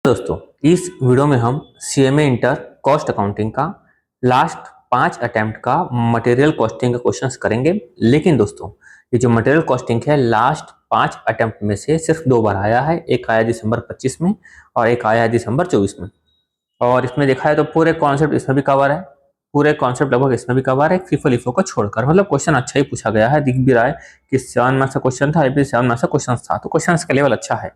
दोस्तों, इस वीडियो में हम सीएमए इंटर कॉस्ट अकाउंटिंग का लास्ट 5 अटेम्प्ट का मटेरियल कॉस्टिंग का क्वेश्चंस करेंगे। लेकिन दोस्तों, ये जो मटेरियल कॉस्टिंग है लास्ट 5 अटेम्प्ट में से सिर्फ 2 बार आया है। एक आया दिसंबर 25 में और एक आया दिसंबर 24 में। और इसमें देखा है तो पूरे कॉन्सेप्ट इसमें भी कवर है, पूरे कॉन्सेप्ट लगभग इसमें भी कवर है, फीफो लिफो को छोड़कर। मतलब क्वेश्चन अच्छा ही पूछा गया है, दिख भी रहा है कि 7 मार्क्स का क्वेश्चन था, 7 मार्क्स का क्वेश्चन था, तो क्वेश्चन का लेवल अच्छा है।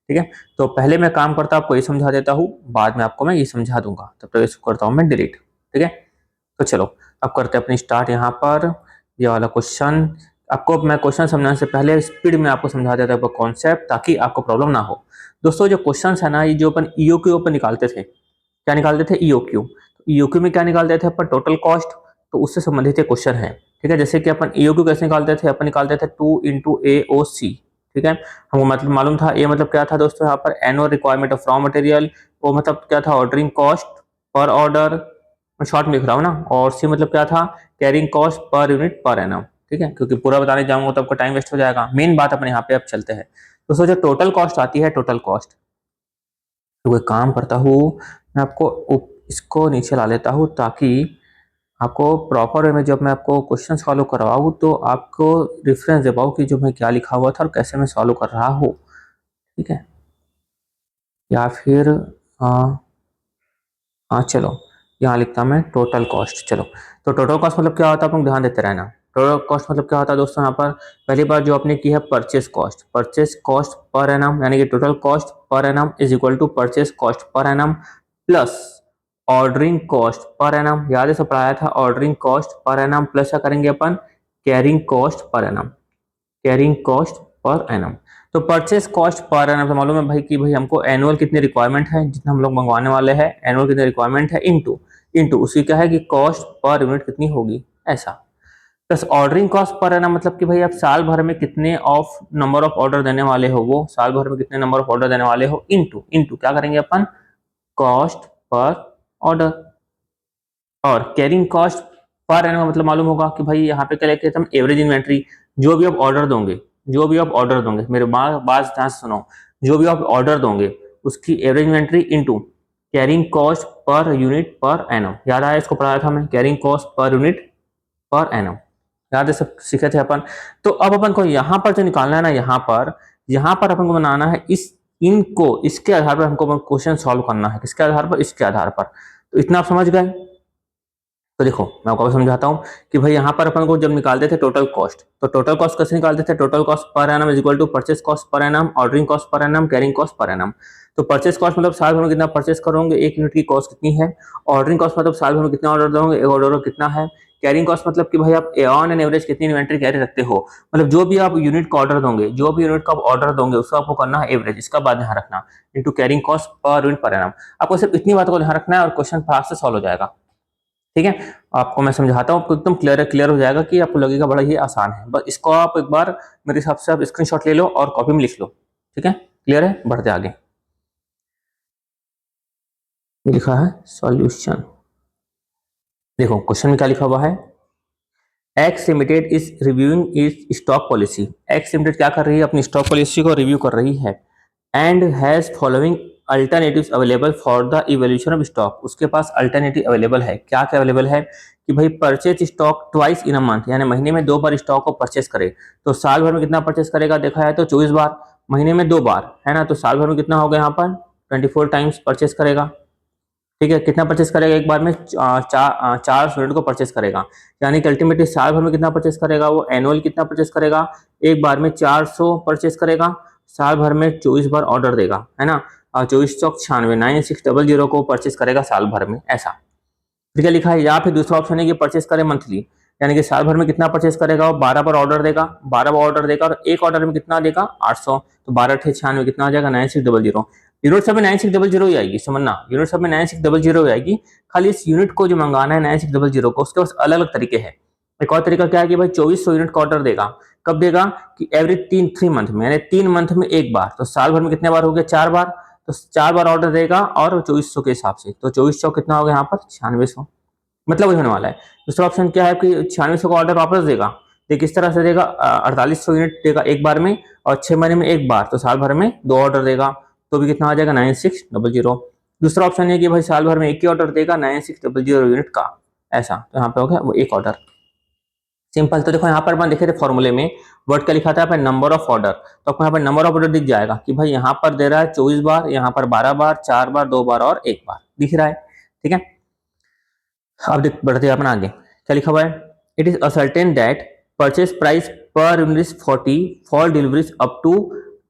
ठीक है, तो पहले मैं काम करता हूँ, आपको ये समझा देता हूँ, बाद में आपको मैं ये समझा दूंगा, तब तक इसको करता हूँ मैं डिलीट। ठीक है, तो चलो अब करते हैं अपनी स्टार्ट। यहाँ पर ये वाला क्वेश्चन आपको मैं क्वेश्चन समझाने से पहले स्पीड में आपको समझा देता हूँ कॉन्सेप्ट, ताकि आपको प्रॉब्लम ना हो। दोस्तों, जो क्वेश्चन है ना, ये जो अपन ईओक्यू अपन निकालते थे, क्या निकालते थे? ईओक्यू। ईओक्यू में क्या निकालते थे अपन? Total cost. तो उससे संबंधित क्वेश्चन है। ठीक है, जैसे कि अपन ईओक्यू कैसे निकालते थे? अपन निकालते थे 2 इंटू AOC। ठीक है, हमको मतलब मालूम था। ए मतलब क्या था दोस्तों? यहाँ पर annual requirement of raw material. वो मतलब क्या था? Ordering cost per order, short में लिख रहा हूँ ना। और सी मतलब क्या था? Carrying cost per unit per annum. ठीक है, क्योंकि पूरा बताने जाऊंगा तो आपका टाइम वेस्ट हो जाएगा। मेन बात अपन यहाँ पे अब चलते हैं। दोस्तों, जो टोटल कॉस्ट आती है, टोटल कॉस्ट, तो कोई काम करता हूँ मैं, आपको इसको नीचे ला लेता हूँ ताकि आपको प्रॉपर वे में जब मैं आपको क्वेश्चन सॉल्व करवाऊँ तो आपको रेफरेंस दे पाऊँ कि जो मैं क्या लिखा हुआ था और कैसे मैं सॉल्व कर रहा हूँ। ठीक है, या फिर हाँ चलो, यहाँ लिखता मैं टोटल कॉस्ट। चलो, तो टोटल कॉस्ट मतलब क्या होता है, आप लोग ध्यान देते रहना। टोटल कॉस्ट मतलब क्या होता है दोस्तों? यहाँ पर पहली बार जो आपने की है purchase cost, purchase cost per annum, यानी कि total cost per annum is equal to purchase cost per annum plus ordering cost per annum. याद है, सब पढ़ाया था, ordering cost per annum plus क्या करेंगे अपन? Carrying cost per annum, carrying cost per annum. तो परचेस कॉस्ट पर एनम तो मालूम है भाई कि भाई हमको एनुअल कितनी रिक्वायरमेंट है, जितना हम लोग मंगवाने वाले हैं, एनुअल कितनी रिक्वायरमेंट है, इनटू इनटू उसकी क्या है कि कॉस्ट पर यूनिट कितनी होगी, ऐसा। Plus ordering cost per annum मतलब कि भाई आप साल भर में कितने ऑफ नंबर ऑफ ऑर्डर देने वाले हो, वो साल भर में कितने नंबर ऑफ ऑर्डर देने वाले हो, इनटू इनटू क्या करेंगे अपन? Cost per order. और कैरिंग कॉस्ट पर एनम मतलब मालूम होगा कि भाई यहाँ पे क्या लेके हम एवरेज इन्वेंट्री, जो भी आप ऑर्डर दोगे, जो भी आप ऑर्डर दोगे, मेरे बात ध्यान से सुनो, जो भी आप ऑर्डर दोगे उसकी average inventory into carrying cost per unit per annum. याद आया, इसको पढ़ाया था मैं, carrying cost per unit per annum. याद है, सब सीखे थे अपन। तो अब अपन को यहाँ पर जो निकालना है ना, यहाँ पर अपन को बनाना है इस इनको, इसके आधार पर हमको क्वेश्चन सॉल्व करना है। किसके आधार पर? इसके आधार पर। तो इतना आप समझ गए। तो देखो मैं आपको समझाता हूँ कि भाई यहाँ पर अपन को जब निकालते थे टोटल कॉस्ट, तो टोटल कॉस्ट कैसे निकालते थे? Total cost per annum is equal to purchase cost per annum, ordering cost per annum, carrying cost per annum. तो परचेस कॉस्ट मतलब साल भर में कितना परचेस करोगे, एक यूनिट की कॉस्ट कितनी है। ऑर्डरिंग कॉस्ट मतलब साल भर में कितना ऑर्डर दोगे, एक ऑर्डर कितना है। कैरिंग कॉस्ट मतलब कि भाई आप ऑन एन एवरेज कितनी इन्वेंट्री कैरी रखते हो, मतलब जो भी आप यूनिट का ऑर्डर दोगे, जो भी यूनिट का आप ऑर्डर दोगे उसका आपको करना है एवरेज, इसका बात ध्यान रखना, into carrying cost per unit per annum. आपको सिर्फ इतनी बात को ध्यान रखना है और क्वेश्चन फास्ट से सॉल्व हो जाएगा। ठीक है, आपको मैं समझाता हूँ, आपको एकदम क्लियर हो जाएगा कि आपको लगेगा बड़ा ही आसान है। बस इसको आप एक बार मेरे हिसाब से आप स्क्रीनशॉट ले लो और कॉपी में लिख लो। ठीक है, क्लियर है? बढ़ते आगे। ये लिखा है सॉल्यूशन। देखो क्वेश्चन में क्या लिखा हुआ है, x limited is reviewing is stock policy. X limited क्या कर रही है? अपनी स्टॉक पॉलिसी को रिव्यू कर रही है। And has following alternatives available for the evolution of stock. उसके पास अल्टरनेटिव अवेलेबल है। क्या क्या अवेलेबल है? कि भाई purchase stock twice in a month, यानी महीने में 2 बार स्टॉक को परचेस करे। तो साल भर में कितना परचेस करेगा? देखा है तो 24 बार, महीने में 2 बार है ना, तो साल भर में कितना होगा? यहाँ पर 24 टाइम्स परचेस करेगा। ठीक है, कितना परचेस करेगा? एक बार में 4 यूनिट को परचेस करेगा, यानी कि अल्टीमेटली साल भर में कितना परचेस करेगा वो? एनुअल कितना परचेस करेगा? एक बार में 400 परचेस करेगा, साल भर में 24 बार ऑर्डर देगा, है ना। 24 चौक 96, 9600 को परचेस करेगा साल भर में, ऐसा। ठीक है, लिखा है। या फिर दूसरा ऑप्शन है कि परचेस करे मंथली, यानी कि साल भर में कितना परचेस करेगा वो? 12 बार ऑर्डर देगा, 12 बार ऑर्डर देगा और एक ऑर्डर में कितना देगा? 800। तो 12 × 96 कितना आ जाएगा? 9600। यूनिट सब में 9600 ही आएगी, समझना, यूनिट सब में 9600 ही आएगी। खाली इस यूनिट को जो मंगाना है 9600 को, उसके पास अलग अलग तरीके हैं। एक और तरीका क्या है कि भाई 2400 यूनिट का ऑर्डर देगा। कब देगा? कि एवरी 3 मंथ में, यानी 3 मंथ में एक बार। तो साल भर में कितने बार हो गया? 4 बार। तो 4 बार ऑर्डर देगा और 2400 के हिसाब से, तो 24 चौक कितना होगा यहाँ पर? 9600। मतलब वही होने वाला है। दूसरा ऑप्शन क्या है कि 9600 का ऑर्डर वापस देगा। तो किस तरह से देगा? 4800 यूनिट देगा एक बार में और 6 महीने में एक बार, तो साल भर में 2 ऑर्डर देगा। तो भी कितना आ जाएगा 9600। दूसरा ऑप्शन है कि भाई साल भर में एक ही ऑर्डर देगा 9600 यूनिट का, ऐसा, तो यहाँ पे हो गया वो एक ऑर्डर। सिंपल। तो देखो यहाँ पर अपन देखे थे फॉर्मूले में वर्ड क्या लिखा था यहाँ पे नंबर ऑफ ऑर्डर, तो आपको यहाँ पर नंबर ऑफ ऑर्डर दिख जाएगा कि भाई यहाँ पर दे रहा है 24 बार, यहाँ पर 12 बार, 4 बार, 2 बार और 1 बार दिख रहा है। ठीक है, अब देख बढ़ते हैं अपन आगे, क्या लिखा हुआ है, it is ascertain that purchase price per unit 40 for deliveries up to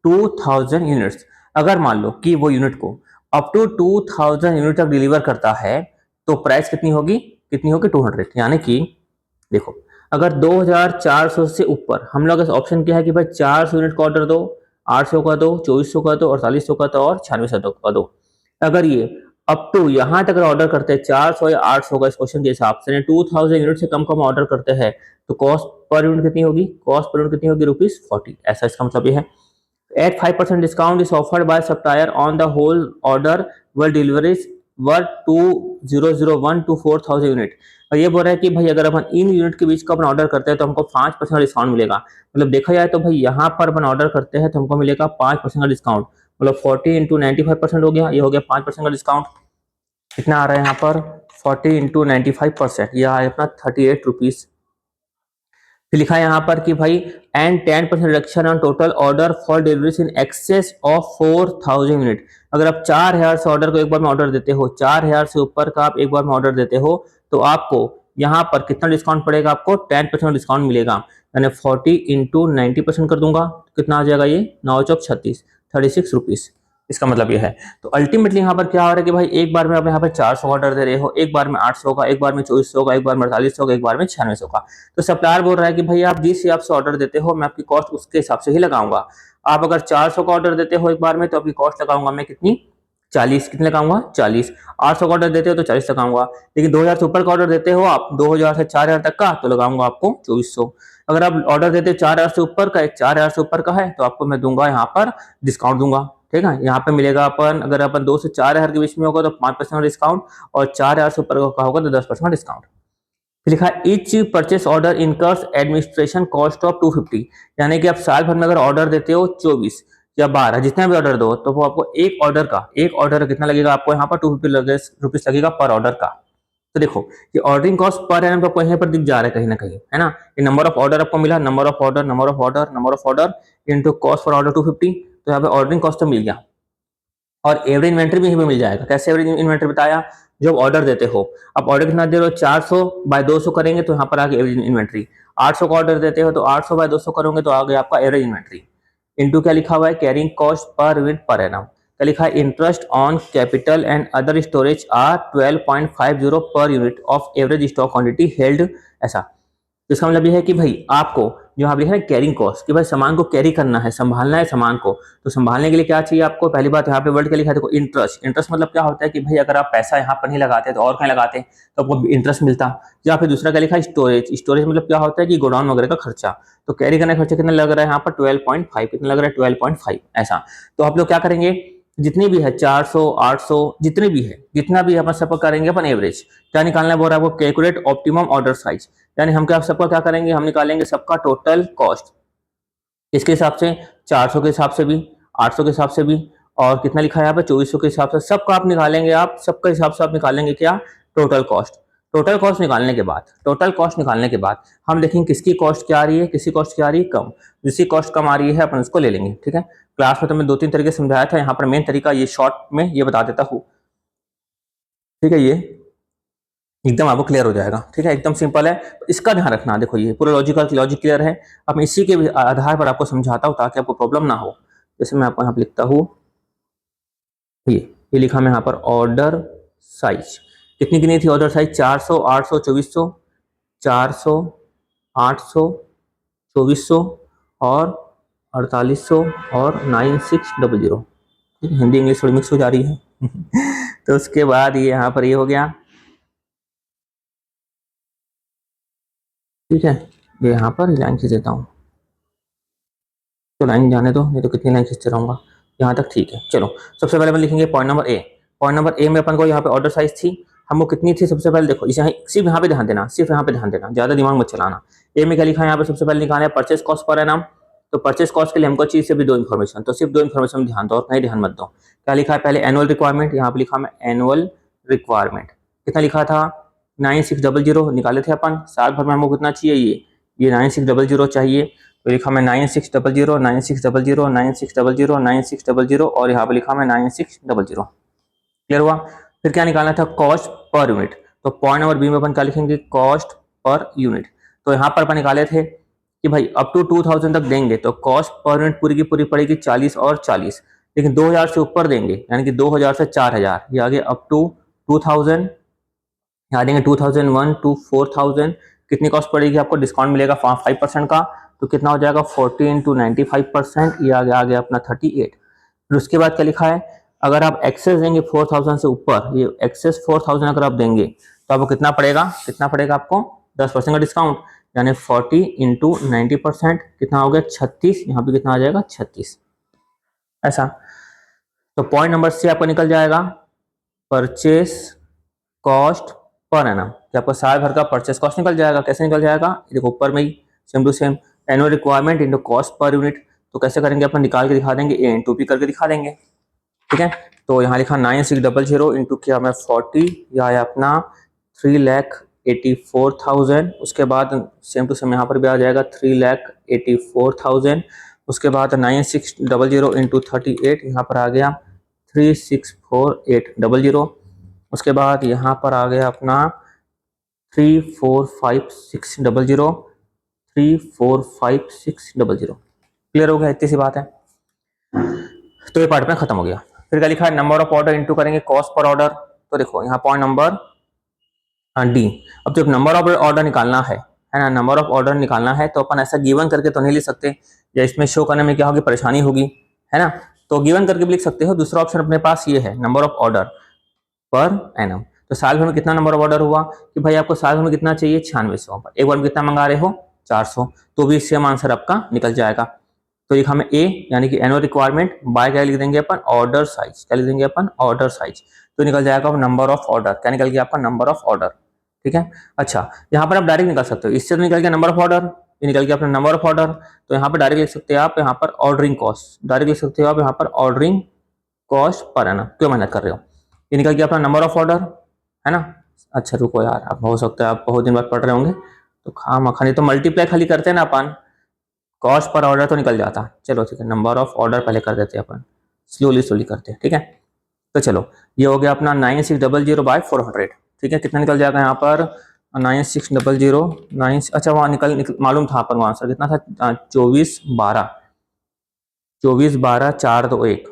2000 units. अगर मान लो कि वो यूनिट को अप टू 2000 यूनिट तक डिलीवर करता है तो प्राइस कितनी होगी, 200। यानी कि देखो अगर 2400 से ऊपर हम लोग ऑप्शन क्या है कि भाई 400 यूनिट का ऑर्डर दो, 800 का दो, 2400 का दो, 4800 का दो और 9600 का दो। अगर ये अप टू यहाँ तक ऑर्डर करते हैं 400 या 800 का इस क्वेश्चन के हिसाब से 2000 यूनिट से कम कम ऑर्डर करते हैं तो कॉस्ट पर यूनिट कितनी होगी, कॉस्ट पर यूनिट कितनी होगी, ₹40। ऐसा इसका मतलब ये है। At 5% discount is offered by supplier on the whole order where deliveries were 2001 to 4000 unit. और ये बोल रहा है कि भाई अगर अपन इन यूनिट के बीच का अपन ऑर्डर करते हैं तो हमको 5% का डिस्काउंट मिलेगा। मतलब देखा जाए तो भाई यहाँ पर अपन ऑर्डर करते हैं तो हमको मिलेगा 5% का डिस्काउंट, मतलब 40 इंटू 95% हो गया, ये हो गया 5% का डिस्काउंट। कितना आ रहा है यहाँ पर 40 इंटू 95%, यह है अपना 38 रुपीज। फिर लिखा है यहाँ पर कि भाई and 10% reduction on total order for deliveries in excess of 4000 unit. अगर आप 4000 से ऑर्डर को एक बार में ऑर्डर देते हो, 4000 से ऊपर का आप एक बार में ऑर्डर देते हो तो आपको यहाँ पर कितना डिस्काउंट पड़ेगा, आपको 10% डिस्काउंट मिलेगा। मैंने 40 इंटू 90% कर दूंगा, कितना आ जाएगा ये 9 चौक 36, 36 रुपीज। इसका मतलब ये है। तो अल्टीमेटली यहाँ पर क्या हो रहा है कि भाई एक बार में आप यहाँ पर 400 ऑर्डर दे रहे हो, एक बार में 800 का, एक बार में 2400 का, एक बार में 4800 का, एक बार में 9600 का। तो सप्लायर बोल रहा है कि भाई आप जिस हिसाब से ऑर्डर देते हो मैं आपकी कॉस्ट उसके हिसाब से ही लगाऊंगा। आप अगर 400 का ऑर्डर देते हो एक बार में तो आपकी कॉस्ट लगाऊंगा मैं कितनी, 40। कितने लगाऊंगा, 40। 800 का ऑर्डर देते हो तो 40 लगाऊंगा। लेकिन 2000 से ऊपर का ऑर्डर देते हो आप, 2000 से 4000 तक का, तो लगाऊंगा आपको 2400। अगर आप ऑर्डर देते हो 4000 से ऊपर का, 4000 से ऊपर का है तो आपको मैं दूंगा यहाँ पर डिस्काउंट दूंगा। ठीक है, यहाँ पे मिलेगा अपन, अगर अपन 2 से 4000 के बीच में होगा तो 5% डिस्काउंट, और 4000 से ऊपर का होगा तो 10% डिस्काउंट। लिखा है each purchase order incurs administration cost of 250। यानी कि आप साल भर में अगर ऑर्डर देते हो 24 या 12 जितना भी ऑर्डर दो तो वो आपको एक ऑर्डर कितना लगेगा, आपको यहाँ पर 250 रुपीज लगेगा पर ऑर्डर का। तो देखो ये ऑर्डरिंग कॉस्ट पर एनम आपको यहीं पर दिख जा रहा है कहीं ना कहीं, है ना। ये नंबर ऑफ ऑर्डर आपको मिला, number of order into cost for order 250, तो यहाँ पे ऑर्डरिंग कॉस्ट तो मिल गया। और एवरेज इन्वेंटरी भी यहीं पे मिल जाएगा। कैसे एवरेज इन्वेंटरी बताया, जब ऑर्डर देते हो, आप ऑर्डर कितना दे रहे हो, 400 बाय 200 करेंगे तो यहाँ पर आगे एवरेज इन्वेंट्री। 800 का ऑर्डर देते हो तो 800 बाय 200 करोगे तो आगे आपका एवरेज इन्वेंट्री। इनटू क्या लिखा हुआ है, carrying cost per unit per annum. क्या लिखा है, interest on capital and other storage are 12.50 per unit of average stock quantity held. ऐसा, तो इसका मतलब ये है कि भाई आपको जो आप लिखा है कैरिंग कॉस्ट, कि भाई सामान को कैरी करना है, संभालना है सामान को, तो संभालने के लिए क्या चाहिए आपको, पहली बात यहाँ पे वर्ड क्या लिखा है, देखो इंटरेस्ट। इंटरेस्ट मतलब क्या होता है कि भाई अगर आप पैसा यहाँ पर नहीं लगाते तो और कहीं लगाते तो आपको इंटरेस्ट मिलता। या फिर दूसरा क्या लिखा है, स्टोरेज। स्टोरेज मतलब क्या होता है कि गोडाउन वगैरह का खर्चा। तो कैरी करने का खर्चा कितना लग रहा है यहाँ पर 12.5, कितना लग रहा है 12.5 ऐसा। तो आप लोग क्या करेंगे, जितनी भी है 400 800 जितनी भी है, जितना भी अपन सब करेंगे अपन एवरेज। क्या निकालना है बोल रहा है आपको, कैलकुलेट ऑप्टिमम ऑर्डर साइज। यानी हम क्या सबका क्या करेंगे, हम निकालेंगे सबका टोटल कॉस्ट, इसके हिसाब से 400 के हिसाब से भी, 800 के हिसाब से भी, और कितना लिखा है यहाँ पे 2400 के हिसाब से, सबका आप निकालेंगे, आप सबका हिसाब से आप निकालेंगे क्या, टोटल कॉस्ट। टोटल कॉस्ट निकालने के बाद हम देखेंगे किसकी कॉस्ट क्या आ रही है, किसी कॉस्ट क्या आ रही है कम, जिसकी कॉस्ट कम आ रही है अपन उसको ले लेंगे। ठीक है, क्लास में तो मैं 2-3 तरीके समझाया था, यहाँ पर मेन तरीका ये शॉर्ट में ये बता देता हूँ। ठीक है, ये एकदम आपको क्लियर हो जाएगा। ठीक है, एकदम सिंपल है, इसका ध्यान रखना। देखो ये पूरा लॉजिक क्लियर है, अब मैं इसी के आधार पर आपको समझाता हूँ ताकि आपको प्रॉब्लम ना हो। जैसे मैं आपको यहाँ पर लिखता हूँ, ये लिखा मैं यहाँ पर ऑर्डर साइज कितनी कितनी थी, ऑर्डर साइज 400 800 2400, 400 800 2400 और 4800 और 9600। ठीक है, हिंदी इंग्लिश थोड़ी मिक्स हो जा रही है तो उसके बाद ये यहाँ पर ये हो गया। ठीक है, ये यहाँ पर लाइन खींच देता हूँ, तो लाइन जाने दो, नहीं तो कितनी लाइन खींचते रहूँगा। यहाँ तक ठीक है। चलो सबसे पहले अपन लिखेंगे point number A. Point number A में अपन को यहाँ पे ऑर्डर साइज थी, हमको कितनी थी, सबसे पहले देखो इसे सिर्फ यहाँ पे ध्यान देना, सिर्फ यहाँ पे ध्यान देना, ज्यादा दिमाग मत चलाना। ए में क्या लिखा है यहाँ पे, सबसे पहले निकालना है परचेस कॉस्ट पर एनम। तो परचेस कॉस्ट के लिए हमको चाहिए सिर्फ दो इन्फॉर्मेशन, तो सिर्फ दो इन्फॉर्मेशन ध्यान दो और कहीं ध्यान मत दो। क्या लिखा है पहले एनुअल रिक्वायरमेंट, यहाँ पे लिखा मैं एनुअल रिक्वायरमेंट कितना लिखा था 9600 निकाले थे अपन, साल भर में हमको कितना चाहिए ये 9600 चाहिए, तो लिखा मैं 9600 9600 9600 9600 और यहाँ पे लिखा मैं 9600। क्लियर हुआ। फिर क्या निकालना था कॉस्ट पर यूनिट, तो पॉइंट नंबर बी में अपन क्या लिखेंगे कॉस्ट पर यूनिट। तो यहाँ पर अपन निकाले थे कि भाई अप टू 2000 तक देंगे तो कॉस्ट पर यूनिट पूरी की पूरी पड़ेगी 40 और 40, लेकिन 2000 से ऊपर देंगे यानी कि 2000 से 4000 ये आगे अप टू 2000, यहाँ देंगे 2001 टू 4000 कितनी कॉस्ट पड़ेगी आपको, डिस्काउंट मिलेगा 5% का, तो कितना हो जाएगा 40 इंटू 95%, ये आगे आ गया अपना 38। फिर उसके बाद क्या लिखा है अगर आप एक्सेस देंगे 4000 से ऊपर, ये एक्सेस 4000 अगर आप देंगे तो आपको कितना पड़ेगा आपको 10% का डिस्काउंट, यानी 40 इंटू 90% कितना हो गया 36, यहाँ पे कितना आ जाएगा 36 ऐसा। तो पॉइंट नंबर से आपको निकल जाएगा परचेस कॉस्ट पर एनम, कि आपको साल भर का परचेस कॉस्ट निकल जाएगा। कैसे निकल जाएगा देखो ऊपर में ही same to same annual requirement into cost per unit, तो कैसे करेंगे अपन निकाल के दिखा देंगे ए इंटू पी करके दिखा देंगे, ठीक है। तो यहाँ लिखा 9600 इंटू किया मैं 40, यह आया अपना 3,84,000, उसके बाद सेम टू सेम यहाँ पर भी आ जाएगा 3,84,000, उसके बाद 9600 इंटू 38 यहाँ पर आ गया 3,64,800, उसके बाद यहाँ पर आ गया अपना 3,45,600 3,45,600। क्लियर हो गया, इतनी सी बात है। तो ये पार्ट में खत्म हो गया। फिर क्या लिखा है नंबर ऑफ ऑर्डर इंटू करेंगे कॉस्ट पर ऑर्डर, तो देखो यहाँ पॉइंट नंबर डी। अब जब नंबर ऑफ ऑर्डर निकालना है ना, नंबर ऑफ ऑर्डर निकालना है तो अपन ऐसा गिवन करके तो नहीं लिख सकते, या इसमें शो करने में क्या होगी परेशानी होगी, है ना। तो गिवन करके भी लिख सकते हो। दूसरा ऑप्शन अपने पास ये है नंबर ऑफ ऑर्डर पर एनम। तो साल भर में कितना नंबर ऑफ ऑर्डर हुआ कि भाई आपको साल भर में कितना चाहिए 9600, एक बार में कितना मंगा रहे हो 400, तो भी सेम आंसर आपका निकल जाएगा। तो लिखा हमें ए यानी कि एनुअल रिक्वायरमेंट बाय क्या लिख देंगे अपन ऑर्डर साइज, क्या लिख देंगे अपन ऑर्डर साइज, तो निकल जाएगा नंबर ऑफ ऑर्डर, क्या निकल गया आपका नंबर ऑफ ऑर्डर, ठीक है। अच्छा यहाँ पर आप डायरेक्ट निकाल सकते हो, इससे तो निकल गया नंबर ऑफ ऑर्डर, ये निकल गया अपना नंबर ऑफ ऑर्डर, तो यहाँ पर डायरेक्ट लिख सकते हैं आप यहाँ पर ऑर्डरिंग कॉस्ट, डायरेक्ट लिख सकते हो आप यहाँ पर ऑर्डरिंग कॉस्ट पर एनम, क्यों मेहनत कर रहे हो, ये निकल गया अपना नंबर ऑफ ऑर्डर, है ना। अच्छा रुको यार, आप हो सकता है आप बहुत दिन बाद पढ़ रहे होंगे तो खाली तो मल्टीप्लाई खाली करते हैं ना अपन, कॉस्ट पर ऑर्डर तो निकल जाता। चलो ठीक है, नंबर ऑफ ऑर्डर पहले कर देते हैं अपन, स्लोली करते हैं, ठीक है। तो चलो ये हो गया अपना 9600 बाय 400, ठीक है। कितना निकल जाएगा यहाँ पर 9600 9, अच्छा वहाँ निकल मालूम था अपन आंसर कितना था 2412 421,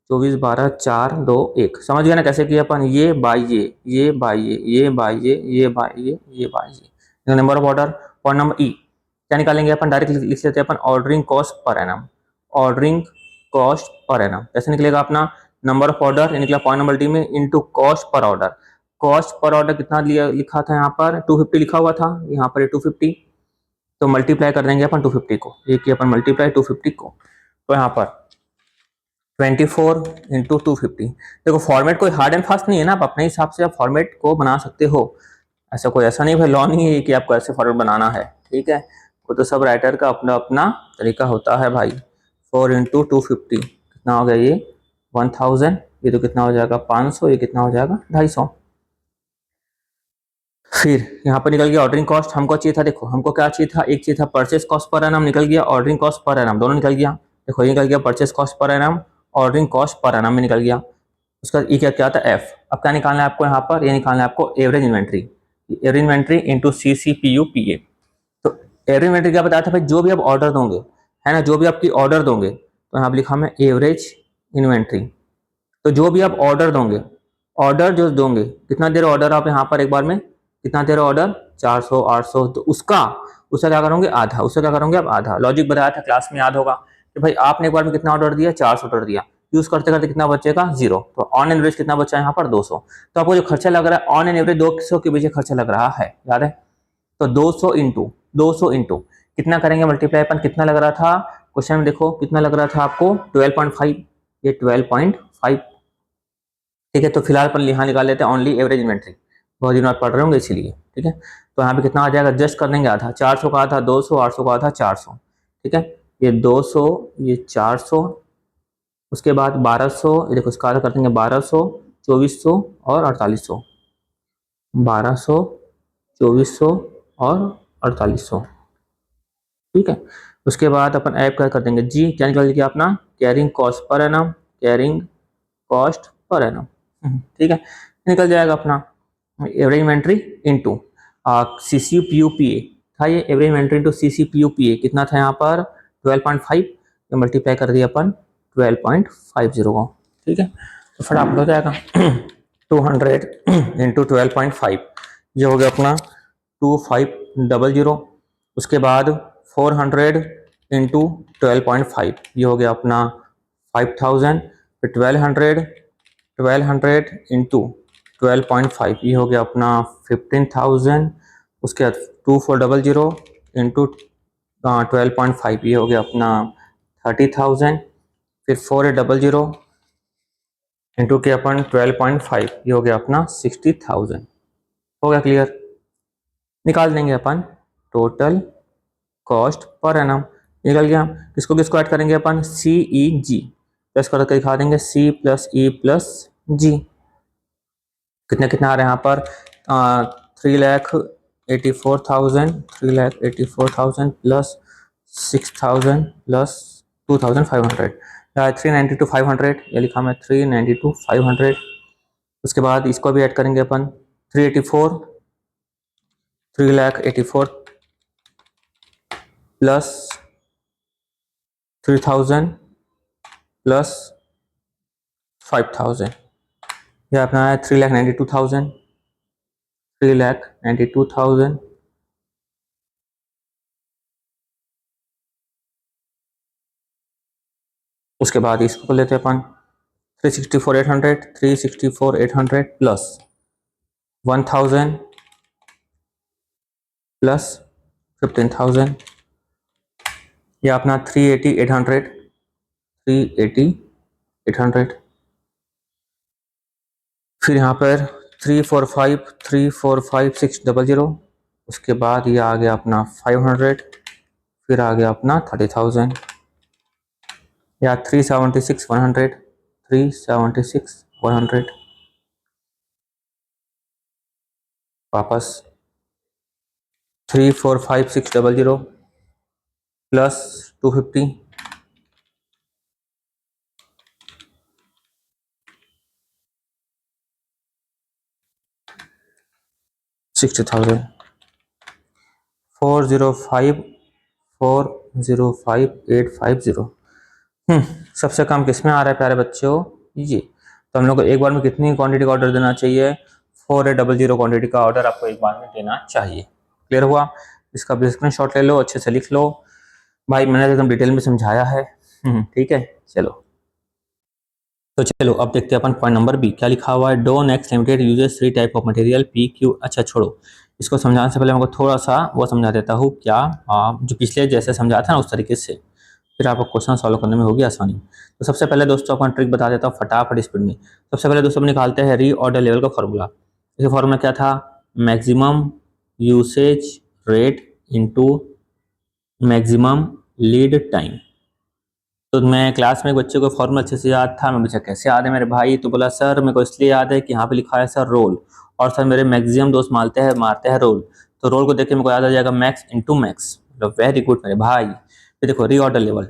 2412 421, समझ गया ना कैसे किया अपन, ये बाई ये बाई ये बाई ये बाई ये बाई ये, number of order. Point number E क्या निकालेंगे अपन, डायरेक्ट लिख लेते हैं अपन ordering cost per annum, ordering cost per annum कैसे निकलेगा अपना नंबर ऑफ ऑर्डर, ये निकला पॉइंट नंबर डी में into cost per order. Cost per order कितना लिखा था यहाँ पर 250 लिखा हुआ था, यहाँ पर 250, तो मल्टीप्लाई कर देंगे अपन 250 को, ये किया अपन मल्टीप्लाई 250 को, तो यहाँ पर 24 इंटू 250। देखो फॉर्मेट कोई हार्ड एंड फास्ट नहीं है ना, आप अपने हिसाब से आप फॉर्मेट को बना सकते हो, ऐसा कोई ऐसा नहीं भाई लॉ नहीं है कि आपको ऐसे फॉर्मेट बनाना है, ठीक है। वो तो सब राइटर का अपना अपना तरीका होता है भाई। 4 इंटू 250 कितना हो गया ये 1000, ये तो कितना हो जाएगा 500, ये कितना हो जाएगा 250। फिर यहाँ पर निकल गया ऑर्डरिंग कॉस्ट, हमको चाहिए था, देखो हमको क्या चाहिए था, एक चाहिए था परचेस कॉस्ट पर एनम, निकल गया ऑर्डरिंग कॉस्ट पर एनम, दोनों निकल गया। देखो ये निकल गया purchase cost per annum, ordering cost per annum में निकल गया। उसका ये क्या था एफ। अब क्या निकालना है आपको यहाँ पर, ये निकालना है आपको average inventory, average inventory into CCPUPA। तो एवरेज इन्वेंट्री क्या बताया था भाई, जो भी आप ऑर्डर दोगे, है ना, जो भी आपकी ऑर्डर दोगे, तो यहाँ पर लिखा मैं एवरेज इन्वेंट्री, तो जो भी आप ऑर्डर दोगे, ऑर्डर जो दोगे कितना देर ऑर्डर आप यहाँ पर एक बार में कितना देर ऑर्डर 400 800, तो उसका क्या करोगे आधा, उसका क्या करोगे आप आधा। लॉजिक बताया था क्लास में, याद होगा कि भाई आपने एक बार में कितना ऑर्डर दिया 400 ऑर्डर दिया, यूज करते करते कितना बचेगा 0, तो ऑन एवरेज कितना बचा है यहाँ पर 200। तो आपको जो खर्चा लग रहा है ऑन एन एवरेज 200 के पीछे खर्चा लग रहा है, याद है। तो 200 इंटू कितना करेंगे मल्टीप्लाई अपन, कितना लग रहा था क्वेश्चन में, देखो कितना लग रहा था आपको 12.5, ये 12.5, ठीक है। तो फिलहाल अपन यहाँ निकाल लेते हैं ओनली एवरेज इन्वेंट्री, बहुत दिन बाद पढ़ रहे होंगे इसीलिए, ठीक है। तो यहाँ पे कितना आ जाएगा, एडजस्ट कर देंगे आधा, 400 का आधा 200, 800 का आधा 400, ठीक है। ये 200, ये 400, उसके बाद 1200, ये देखो इसका आधा कर देंगे 1200, 2400 और 4800, 1200, 2400 और 4800, ठीक है। उसके बाद अपन ऐप क्या कर देंगे जी, क्या निकल गया अपना carrying cost per annum, carrying cost per annum, ठीक है, निकल जाएगा अपना average inventory into C C P U P A था, ये average inventory into C C P U P A कितना था यहाँ पर 12.5, ये मल्टीप्लाई कर दिया अपन 12.50 को, ठीक है। तो फटाफट हो जाएगा 200 इंटू 12.5, ये हो गया अपना 2500। उसके बाद 400 इंटू 12.5, ये हो गया अपना 5000, फिर 1200 इंटू 12.5, ये हो गया अपना 15,000। उसके बाद 2400 इंटू 12.5, ये हो गया अपना 30,000। फिर 4800 इंटू के अपन 12.5, ये हो गया अपना 60,000। हो गया क्लियर। निकाल देंगे अपन टोटल कॉस्ट पर एनम, निकल गया। किसको किसको ऐड करेंगे अपन, सी ई जी प्लस करके दिखा देंगे सी प्लस ई प्लस जी। कितने कितने आ रहे हैं यहाँ पर 3,84,000, 3,84,000 प्लस 6,000 प्लस 2,500, 392,500, ये लिखा मैं 392,500। उसके बाद इसको भी ऐड करेंगे अपन 384, 3,84,000 प्लस 3,000 प्लस 5,000, यह अपना है 3,92,000, 3,92,000। उसके बाद इसको कर लेते हैं अपन 364,800, 364,800 प्लस 1,000 प्लस 15,000, यह अपना 380,800, 380,800। फिर यहाँ पर 345,600। उसके बाद ये आ गया अपना 500, फिर आ गया अपना 30,000, या 376,100, 376,100। वापस 345,600 प्लस 250, 60,000, 405,405,850। सबसे कम किस में आ रहा है प्यारे बच्चों, ये। तो हम लोग को एक बार में कितनी क्वांटिटी का ऑर्डर देना चाहिए, 4800 क्वांटिटी का ऑर्डर आपको एक बार में देना चाहिए। क्लियर हुआ। इसका भी स्क्रीनशॉट ले लो, अच्छे से लिख लो भाई, मैंने तो एकदम डिटेल में समझाया है। ठीक है, चलो। तो चलो अब देखते हैं अपन पॉइंट नंबर बी, क्या लिखा हुआ है, do next limited uses 3 type of material P Q. अच्छा छोड़ो, इसको समझाने से पहले मैं थोड़ा सा वो समझा देता हूँ, क्या जो पिछले जैसे समझा था ना उस तरीके से, फिर आपको क्वेश्चन सॉल्व करने में होगी आसानी। तो सबसे पहले दोस्तों अपन ट्रिक बता देता हूँ फटाफट स्पीड में। सबसे पहले दोस्तों निकालते हैं री ऑर्डर लेवल का फॉर्मूला। इसका फॉर्मूला क्या था, maximum usage rate into maximum lead time. तो मैं क्लास में एक बच्चे को फॉर्मूला अच्छे से याद था, मैं पूछा कैसे याद है मेरे भाई, तो बोला सर मेरे को इसलिए याद है कि यहाँ पे लिखा है सर रोल, और सर मेरे मैक्सिमम दोस्त मारते हैं रोल, तो रोल को देख के मेरे को याद आ जाएगा max into max. Very good मेरे भाई। फिर देखो री ऑर्डर लेवल,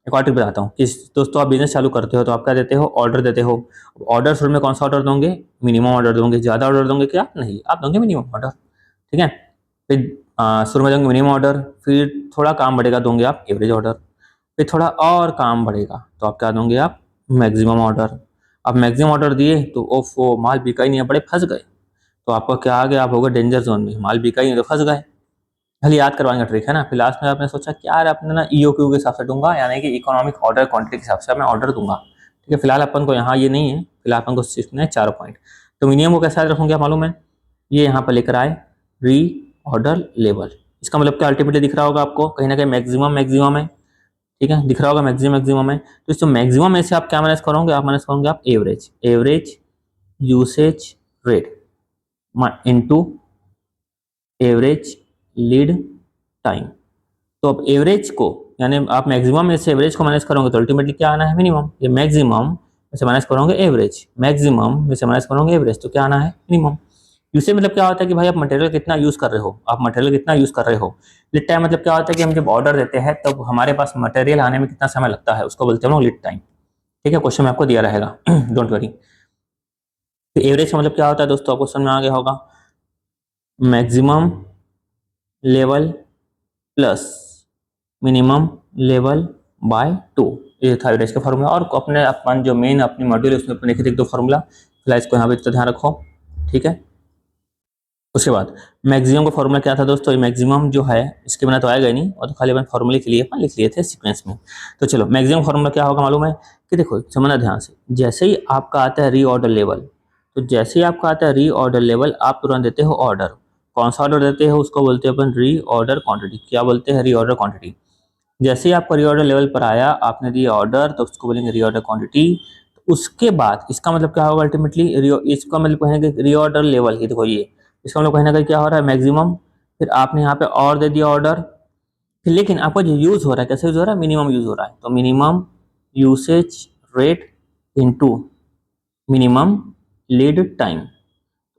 एक और ट्रिक बताता हूँ कि दोस्तों आप बिजनेस चालू करते हो तो आप क्या देते हो, ऑर्डर देते हो। ऑर्डर शुरू में कौन सा ऑर्डर दोगे, मिनिमम ऑर्डर दोगे, ज़्यादा ऑर्डर दोगे क्या, नहीं, आप दोगे मिनिमम ऑर्डर, ठीक है। फिर शुरू में दोगे मिनिमम ऑर्डर, फिर थोड़ा काम बढ़ेगा दोगे आप एवरेज ऑर्डर, फिर थोड़ा और काम बढ़ेगा तो आप क्या दोगे, आप मैक्सिमम ऑर्डर। अब मैक्सिमम ऑर्डर दिए तो ओफो माल बिका ही नहीं है, बड़े फंस गए, तो आपका क्या आ गया, आप हो गए डेंजर जोन में, माल बिका ही नहीं तो फंस गए। खाली याद करवाने का ट्रिक है ना। फिर लास्ट में आपने सोचा कि यार अपने ना ईओक्यू के हिसाब से दूंगा, यानी कि इकोनॉमिक ऑर्डर क्वांटिटी के हिसाब से मैं ऑर्डर दूंगा, ठीक है। फिलहाल अपन को यहाँ ये नहीं है, फिलहाल अपन को सीखना है 4 पॉइंट। तो मिनिमम को कैसे याद रखूंगे आप मालूम है, ये यहाँ पर लेकर आए री ऑर्डर लेवल। इसका मतलब क्या अल्टीमेटली दिख रहा होगा आपको कहीं ना कहीं मैक्सिमम है, ठीक है, दिख रहा होगा मैक्सिमम है। तो इस मैक्सिमम में से आप क्या मैनेज करोगे, आप मैनेज करोगे आप average usage rate into average lead time. तो अब एवरेज को यानी आप मैक्सिमम में से एवरेज को माइनस करोगे तो अल्टीमेटली क्या आना है, मिनिमम। ये मैक्सिमम में से माइनस करोगे एवरेज, मैक्सिमम में से माइनस करोगे एवरेज, तो क्या आना है, मिनिमम। यूसेज मतलब क्या होता है कि भाई आप मटेरियल कितना यूज कर रहे हो, आप मटेरियल कितना यूज कर रहे हो। लीड टाइम मतलब क्या होता है कि हम जब ऑर्डर देते हैं तब हमारे पास मटेरियल आने में कितना समय लगता है, उसको बोलते हैं हम लोग लीड टाइम। ठीक है, क्वेश्चन में आपको दिया रहेगा, डोंट वरी। तो एवरेज का मतलब क्या होता है दोस्तों, आपको समझ में आ गया होगा, maximum level plus minimum level by 2, ये था एवरेज का फॉर्मूला। और अपने अपन जो मेन अपनी मॉड्यूल है उसमें अपन लिखे थे 2 फॉर्मूला, फिलहाल इसको यहाँ पे तो ध्यान रखो। ठीक है, उसके बाद मैक्सिमम का फॉर्मूला क्या था दोस्तों, ये मैक्सिमम जो है इसके बिना तो आएगा ही नहीं, और तो खाली अपन फॉर्मूले के लिए अपन लिख लिए थे सीक्वेंस में। तो चलो मैक्सिमम फॉर्मूला क्या होगा मालूम है कि देखो समझना ध्यान से, जैसे ही आपका आता है रीऑर्डर लेवल, तो जैसे ही आपका आता है रीऑर्डर लेवल आप तुरंत देते हो ऑर्डर। कौन सा ऑर्डर देते हो, उसको बोलते हैं अपन रीऑर्डर क्वांटिटी। क्या बोलते हैं, रीऑर्डर क्वांटिटी। जैसे ही आपका रीऑर्डर लेवल पर आया, आपने दिया ऑर्डर, तो उसको बोलेंगे रीऑर्डर क्वांटिटी। तो उसके बाद इसका मतलब क्या होगा अल्टीमेटली, इसका मतलब कहेंगे रीऑर्डर लेवल। ये देखो ये इसका मतलब कहीं ना कहीं क्या हो रहा है, मैक्सिमम। फिर आपने यहाँ पे और दे दिया ऑर्डर, फिर लेकिन आपका जो यूज हो रहा है कैसे यूज हो रहा है, मिनिमम यूज हो रहा है। तो minimum usage rate into minimum lead time.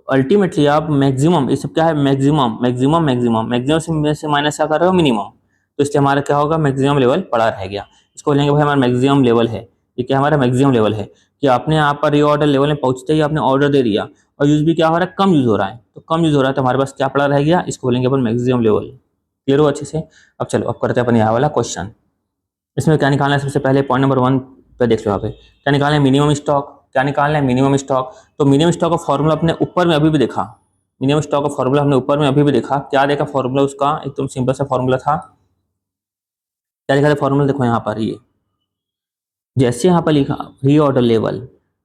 Ultimately आप मैक्सिमम, ये सब क्या है, मैक्सिमम मैक्सिमम मैक्सिमम मैक्सिमम से माइनस क्या कर रहे हो, मिनिमम। तो इसलिए हमारा क्या होगा, मैक्सिमम लेवल पड़ा रह गया। इसको बोलेंगे भाई हमारा मैक्सिमम लेवल है। ये क्या हमारा मैक्सिमम लेवल है कि आपने यहाँ पर रीऑर्डर लेवल में पहुंचते ही आपने ऑर्डर दे दिया, और यूज भी क्या हो रहा है, कम यूज हो रहा है। तो कम यूज हो रहा है तो हमारे पास क्या पड़ा रह गया, इसको बोलेंगे अपन मैक्सिमम लेवल। क्लियर हो अच्छे से। अब चलो अब करते हैं अपन यहाँ वाला क्वेश्चन। इसमें क्या निकालना है, सबसे पहले पॉइंट नंबर 1 पे देख लो। यहाँ पे क्या निकालना है, मिनिमम स्टॉक। क्या निकालना है, मिनिमम स्टॉक। तो मिनिमम स्टॉक का फॉर्मूला अपने ऊपर में अभी भी देखा, मिनिमम स्टॉक का फॉर्मूला हमने ऊपर में अभी भी देखा। क्या देखा फॉर्मूला उसका, एकदम सिंपल सा फॉर्मूला था। क्या लिखा था फॉर्मूला, देखो यहाँ पर ये जैसे यहाँ पर लिखा रीऑर्डर लेवल,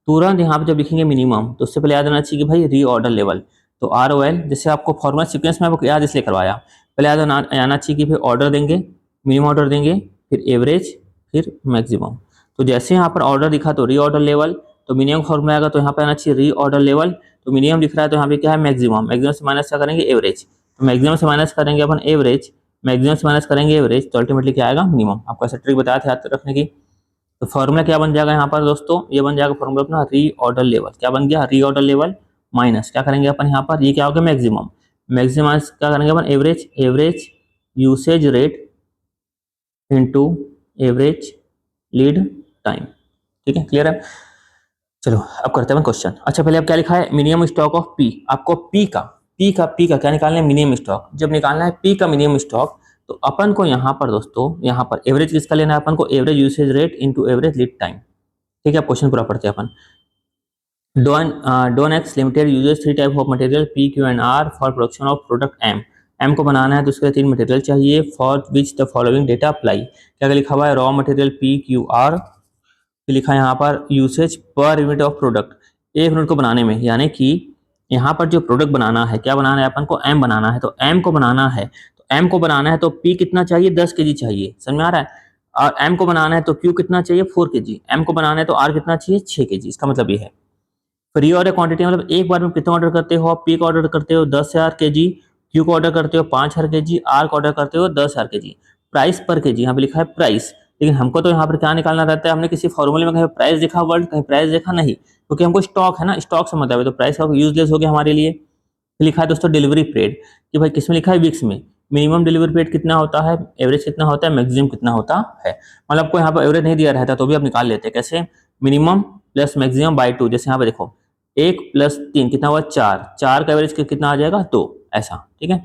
तुरंत यहाँ पे जब लिखेंगे मिनिमम तो उससे पहले याद आना चाहिए कि भाई रीऑर्डर लेवल। तो ROL, जैसे आपको फॉर्मूला सीक्वेंस में आपको याद इसलिए करवाया, पहले याद आना चाहिए कि फिर ऑर्डर देंगे, मिनिमम ऑर्डर देंगे, फिर एवरेज, फिर मैक्सिमम। तो जैसे यहाँ पर ऑर्डर दिखा तो रीऑर्डर लेवल, तो मिनिमम फॉर्मूला आएगा तो यहाँ पे आना चाहिए रीऑर्डर लेवल। तो मिनिमम दिख रहा है तो यहाँ पे क्या है, मैक्सिमम। मैक्सिमम से माइनस क्या करेंगे, एवरेज। तो मैक्सिमम से माइनस करेंगे अपन एवरेज, मैक्सिमम से माइनस करेंगे एवरेज, तो अल्टीमेटली क्या आएगा, मिनिमम। आपको ऐसा ट्रिक बताया था याद रखने की। तो फॉर्मूला क्या बन जाएगा यहाँ पर दोस्तों, ये बन जाएगा फॉर्मूला अपना रीऑर्डर लेवल। क्या बन गया, रीऑर्डर लेवल माइनस क्या करेंगे अपन यहाँ पर, ये क्या होगा, मैक्सिमम। मैक्सिमम क्या करेंगे अपन, average, average usage rate into average lead time. ठीक है, क्लियर है। चलो अब करते हैं क्वेश्चन। अच्छा पहले अब क्या लिखा है, मिनिमम स्टॉक ऑफ पी। आपको पी का क्या निकालना है, मिनिमम स्टॉक। जब निकालना है पी का मिनिमम स्टॉक, तो अपन को यहाँ पर दोस्तों, यहाँ पर एवरेज किसका लेना है अपन को, average usage rate into average lead time. ठीक है, क्वेश्चन पूरा पढ़ते हैं अपन। Don X limited uses 3 type of material P, Q and R for production of product M. M को बनाना है तो उसके लिए 3 मटेरियल चाहिए। For which the following data apply. क्या लिखा हुआ है, raw material P Q R, लिखा है यहाँ पर यूसेज पर यूनिट ऑफ प्रोडक्ट, 1 यूनिट को बनाने में। यानी कि यहाँ पर जो प्रोडक्ट बनाना है, क्या बनाना है अपन को, एम बनाना है। तो एम को बनाना है, तो एम को बनाना है तो पी कितना चाहिए, 10 kg चाहिए, समझ में आ रहा है। और एम को बनाना है तो क्यू कितना चाहिए, 4 kg। एम को बनाना है तो आर कितना चाहिए, 6 kg। इसका मतलब ये है फ्री ऑर्डर क्वांटिटी, मतलब एक बार में कितना ऑर्डर करते हो, पी का ऑर्डर करते हो 10,000 kg, क्यू का ऑर्डर करते हो 5,000 kg, आर का ऑर्डर करते हो 10,000 kg। प्राइस पर kg यहाँ पे लिखा है प्राइस, लेकिन हमको तो यहाँ पर क्या निकालना रहता है, हमने किसी फॉर्मूले में कहीं प्राइस देखा वर्ल्ड, कहीं प्राइस देखा नहीं, क्योंकि हमको स्टॉक है ना, स्टॉक से मतलब है, तो प्राइस का यूजलेस हो गया हमारे लिए। लिखा है दोस्तों डिलीवरी पीरियड, कि भाई किसमें लिखा है, वीक्स में। मिनिमम डिलीवरी पीरियड कितना होता है, एवरेज कितना होता है, मैक्सिमम कितना होता है। मतलब आपको यहाँ पर एवरेज नहीं दिया रहता तो भी आप निकाल लेते हैं। कैसे, मिनिमम प्लस मैक्सिमम बाय 2। जैसे यहाँ पे देखो 1 + 3 कितना हुआ, 4, 4 का एवरेज कितना आ जाएगा, 2, ऐसा। ठीक है,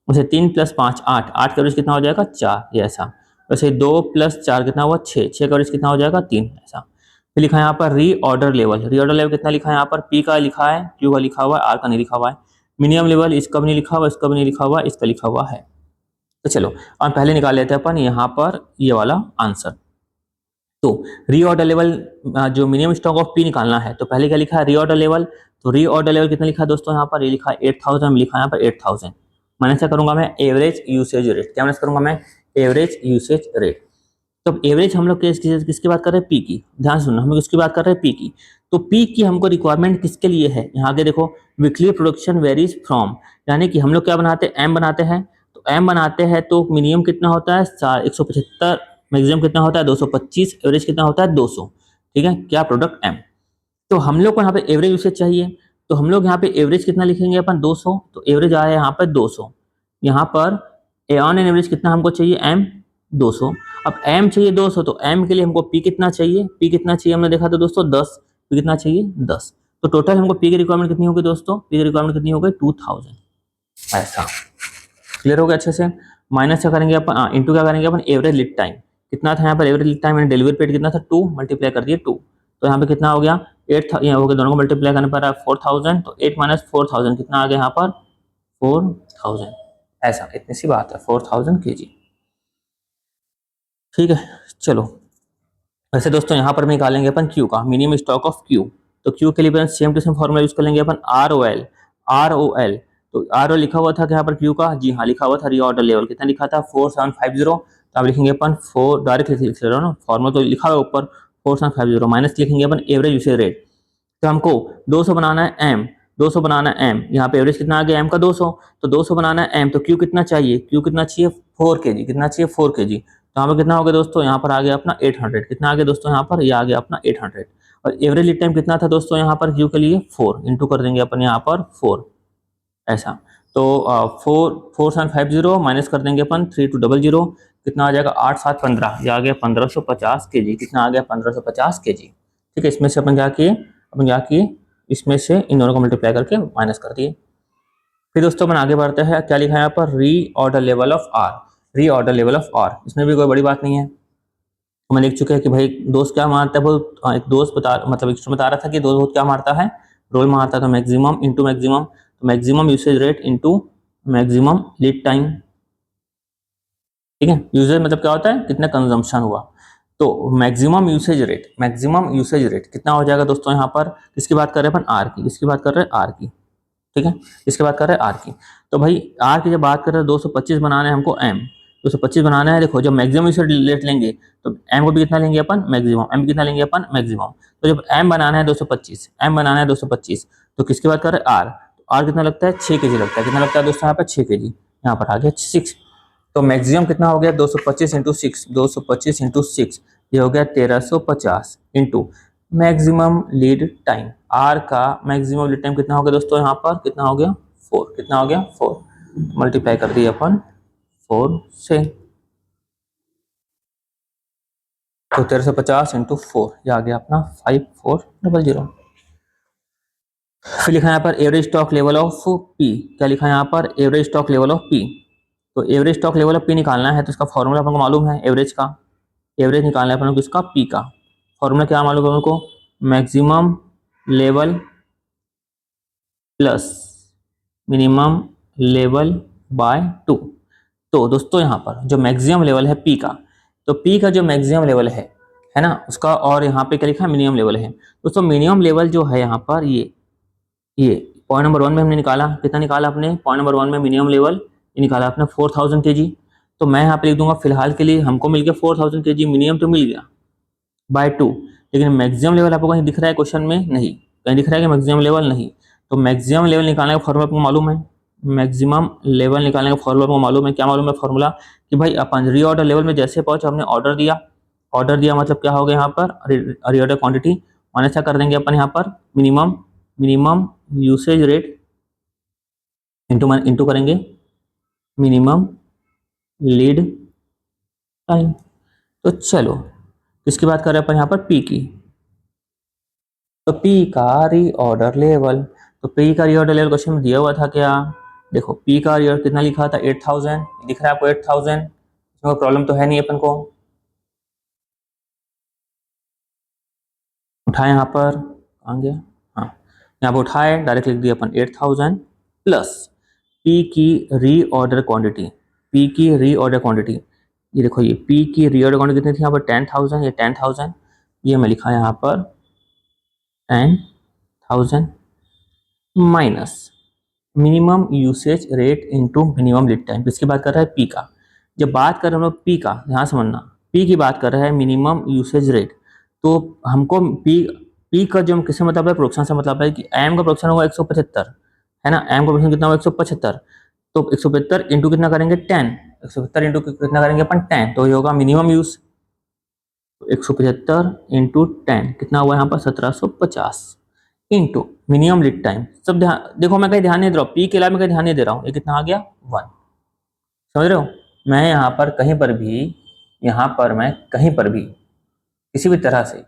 वैसे 3 + 5 8, 8 का एवरेज कितना हो जाएगा, 4, ये ऐसा। वैसे 2 + 4 कितना हुआ, 6, 6 का एवरेज कितना हो जाएगा, 3, ऐसा। फिर लिखा है यहाँ पर रीऑर्डर लेवल। रीऑर्डर लेवल कितना लिखा है यहाँ पर, पी का लिखा है, क्यू का लिखा हुआ है, आर का नहीं लिखा हुआ है। मिनिमम लेवल इसका भी नहीं लिखा हुआ, इसका भी नहीं लिखा हुआ, इसका लिखा हुआ है। तो चलो और पहले निकाल लेते हैं अपन यहाँ पर ये वाला आंसर। तो रीऑर्डर लेवल जो मिनिमम स्टॉक ऑफ पी निकालना है, तो पहले क्या लिखा है, रीऑर्डर लेवल। तो रीऑर्डर लेवल कितना लिखा है दोस्तों, यहाँ पर ये लिखा है 8,000, लिखा है यहाँ पर 8,000। माइनस क्या करूंगा मैं, एवरेज यूसेज रेट। क्या माइनस करूंगा मैं, एवरेज यूसेज रेट। तो एवरेज हम लोग किसकी बात कर रहे हैं, पी की। ध्यान सुनना, हम लोग किसकी बात कर रहे हैं, पी की। तो पी की हमको रिक्वायरमेंट किसके लिए है, यहाँ आगे देखो, वीकली प्रोडक्शन वेरीज फ्रॉम, यानी कि हम लोग क्या बनाते हैं, एम बनाते हैं। तो एम बनाते हैं तो मिनिमम कितना होता है, 175 मैक्सिमम कितना होता है 225, एवरेज कितना होता है 200। ठीक है, क्या प्रोडक्ट एम। तो हम लोग को यहाँ पे एवरेज यूसेज चाहिए, तो हम लोग यहाँ पे एवरेज कितना लिखेंगे अपन 200, तो एवरेज आया यहाँ पर 200। यहाँ पर ए ऑन एन एवरेज कितना हमको चाहिए एम 200। अब एम चाहिए 200, तो एम के लिए हमको पी कितना चाहिए, पी कितना चाहिए हमने देखा था दोस्तों 10, पी कितना चाहिए 10। तो टोटल हमको पी की रिक्वायरमेंट कितनी होगी दोस्तों, पी की रिक्वायरमेंट कितनी हो गई 2000। ऐसा क्लियर हो गया अच्छे से। माइनस क्या करेंगे अपन, इंटू क्या करेंगे अपन, एवरेज लीड टाइम कितना था यहाँ पर, एवरेज लीड टाइम मैंने डिलीवरी पीरियड कितना था 2, मल्टीप्लाई कर दिए 2, तो यहाँ पे कितना हो गया 8, यहाँ हो गया, दोनों को मल्टीप्लाई करने पर 4000, तो 8 माइनस 4000 कितना आ गया यहाँ पर 4000। ऐसा, इतनी सी बात है 4000 kg। ठीक है, चलो वैसे दोस्तों यहाँ पर निकालेंगे अपन क्यू का, मिनिमम स्टॉक ऑफ क्यू। तो क्यू के लिए अपन same to same formula use कर लेंगे अपन, R O L, R O L. तो आर ओ लिखा हुआ था यहाँ पर क्यू का, जी हाँ लिखा हुआ था, रीऑर्डर लेवल कितना लिखा था 4750, तो आप लिखेंगे अपन 4, डायरेक्ट लिख रहे हो ना, फॉर्मूला तो लिखा हुआ ऊपर 4750, माइनस लिखेंगे अपन एवरेज यूसेज रेट। तो हमको 200 बनाना है एम, 200 बनाना है एम, यहाँ पे एवरेज कितना आ गया एम का 200, तो 200 बनाना है एम, तो क्यू कितना चाहिए, क्यू कितना चाहिए 4 kg, कितना चाहिए 4 kg। तो यहाँ पर कितना हो गया दोस्तों, यहाँ पर आ गया अपना 800, कितना आ गया दोस्तों यहाँ पर, ये आ गया अपना 800। और एवरेज लीड टाइम कितना था दोस्तों यहाँ पर क्यू के लिए 4, इंटू कर देंगे अपन यहाँ पर 4। ऐसा, तो 4750 माइनस कर देंगे अपन 3200, कितना आ जाएगा 8715, ये आ गया 1550 kg, कितना आ गया 1550 kg। ठीक है, इसमें से अपन जाके इसमें से इन दोनों को मल्टीप्लाई करके माइनस कर दिए। फिर दोस्तों अपन आगे बढ़ते हैं, क्या लिखा है यहाँ पर, री ऑर्डर लेवल ऑफ आर, री ऑर्डर लेवल ऑफ आर, इसमें भी कोई बड़ी बात नहीं है। तो मैं लिख चुके हैं कि भाई दोस्त क्या मारता है, वो एक दोस्त मतलब एक बता रहा था कि दोस्त क्या मारता है, रोल मारता है, तो मैक्सिमम इंटू मैक्सिमम, तो maximum usage rate into maximum lead time. ठीक है, यूसेज मतलब क्या होता है, कितना कंजम्पशन हुआ, तो maximum usage rate, maximum usage rate कितना हो जाएगा दोस्तों यहाँ पर, किसकी बात कर रहे हैं अपन, आर की, किसकी बात कर रहे हैं आर की। ठीक है, इसके बाद कर रहे हैं आर की। तो भाई आर की जब बात कर रहे हैं 225 बनाना है हमको एम, 225 बनाना है, देखो जब मैक्सिमम यूसेज रेट लेंगे तो एम को भी कितना लेंगे अपन मैक्सिमम, एम कितना लेंगे अपन मैक्सिमम। तो जब एम बनाना है 225, एम बनाना है 225, तो किसकी बात कर रहे हैं आर, तो आर कितना लगता है 6 kg लगता है, कितना लगता है दोस्तों यहाँ पर 6 kg, यहाँ पर आ गया 6। तो मैक्सिमम कितना हो गया 225 इंटू 6, 225 इंटू 6, ये हो गया 1350 into maximum lead time. R का मैक्सिमम लीड टाइम कितना हो गया दोस्तों यहाँ पर, कितना हो गया 4, कितना हो गया 4, मल्टीप्लाई कर दिए अपन 4 से, तो 1350 इंटू 4, ये आ गया अपना 5400। फिर लिखा है यहाँ पर average stock level of P, क्या लिखा है यहाँ पर average stock level of P. तो average stock level of P निकालना है, तो इसका फॉर्मूला अपन को मालूम है एवरेज का, एवरेज निकालना है अपन को इसका पी का फॉर्मूला क्या मालूम है उनको, maximum level plus minimum level by 2। तो दोस्तों यहाँ पर जो मैक्सिमम लेवल है पी का, तो पी का जो मैक्सिमम लेवल है ना उसका, और यहाँ पे क्या लिखा है मिनिमम लेवल है दोस्तों। मिनिमम लेवल जो है यहाँ पर ये पॉइंट नंबर 1 में हमने निकाला, कितना निकाला अपने पॉइंट नंबर 1 में मिनिमम लेवल ये निकाला अपने 4000 kg। तो मैं यहाँ पे लिख दूंगा फिलहाल के लिए हमको मिल गया 4000 kg, मिनिमम तो मिल गया बाय 2, लेकिन मैक्सिमम लेवल आपको कहीं दिख रहा है क्वेश्चन में, नहीं कहीं दिख रहा है कि मैक्सिमम लेवल नहीं। तो मैक्सिमम लेवल निकालने का फॉर्मूला आपको मालूम है, मैक्सिमम लेवल निकालने का फॉर्मूला आपको मालूम है, क्या मालूम है फॉर्मूला, कि भाई अपन रीऑर्डर लेवल में जैसे पहुंचे हमने ऑर्डर दिया, ऑर्डर दिया मतलब क्या हो गया यहाँ पर रीऑर्डर क्वांटिटी, माइनस क्या कर देंगे अपन यहाँ पर मिनिमम यूसेज रेट इंटू करेंगे मिनिमम लीड टाइम। तो चलो किसकी बात कर रहे हैं अपन यहाँ पर पी की, तो पी का रीऑर्डर लेवल, तो पी का रीऑर्डर लेवल क्वेश्चन में दिया हुआ था क्या, देखो पी का रीऑर्डर कितना लिखा था 8000, दिख रहा है आपको 8000, इसमें प्रॉब्लम तो है नहीं अपन को, उठाए यहाँ पर आ गया, हाँ यहाँ पर उठाए डायरेक्ट लिख दिया अपन 8000 प्लस पी की रीऑर्डर क्वांटिटी, पी की रीऑर्डर क्वांटिटी, ये देखो ये पी की रीऑर्डर क्वांटिटी कितनी थी यहाँ पर 10,000, ये 10,000, ये मैं लिखा यहाँ पर 10,000 minus minimum usage rate into minimum lead time. किसकी बात कर रहा है पी का, जब बात कर रहे हैं हम लोग पी का, ध्यान समझना पी की बात कर रहे हैं मिनिमम यूसेज रेट, तो हमको पी का जो किससे मतलब है प्रोडक्शन से मतलब है कि एम का प्रोडक्शन होगा 175 है ना, एम का प्रोडक्शन कितना होगा 175, तो 175 इंटू कितना करेंगे 10, 175 इंटू कितना करेंगे अपन 10, तो ये होगा मिनिमम यूज, 175 इंटू 10 कितना हुआ यहाँ पर 1750 इंटू मिनिमम लीड टाइम। सब ध्यान देखो, मैं कहीं ध्यान नहीं दे रहा हूँ, पी के अलावा मैं कहीं ध्यान नहीं दे रहा हूँ। ये कितना आ गया 1, समझ रहे हो। मैं यहाँ पर कहीं पर भी, यहाँ पर मैं कहीं पर भी किसी भी तरह से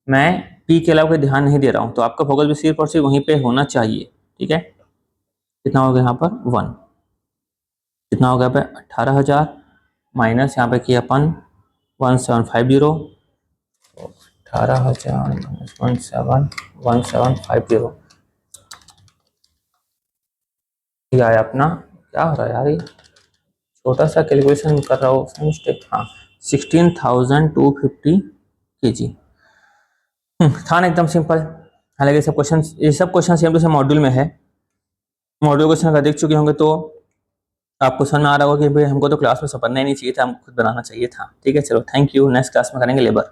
मैं पी के अलावा कोई ध्यान नहीं दे रहा हूँ, तो आपका फोकस भी सिर्फ और सिर्फ वहीं पे होना चाहिए, ठीक है। कितना हो गया यहाँ पर 1, कितना हो गया पे 18,000 माइनस यहाँ पे किया अपन 1750, 18,000 माइनस 1750, ये आया अपना, क्या हो रहा है यार, ये छोटा सा कैलकुलेशन कर रहा हूँ, मिस्टेक, हाँ 16,250 kg। था ना एकदम सिंपल। हालांकि ये सब question same to same module में है। मॉड्यूल क्वेश्चन अगर देख चुके होंगे तो आपको समझ में आ रहा होगा कि भाई हमको तो क्लास में समझना ही नहीं चाहिए था, हमको खुद बनाना चाहिए था। ठीक है, चलो थैंक यू, नेक्स्ट क्लास में करेंगे लेबर।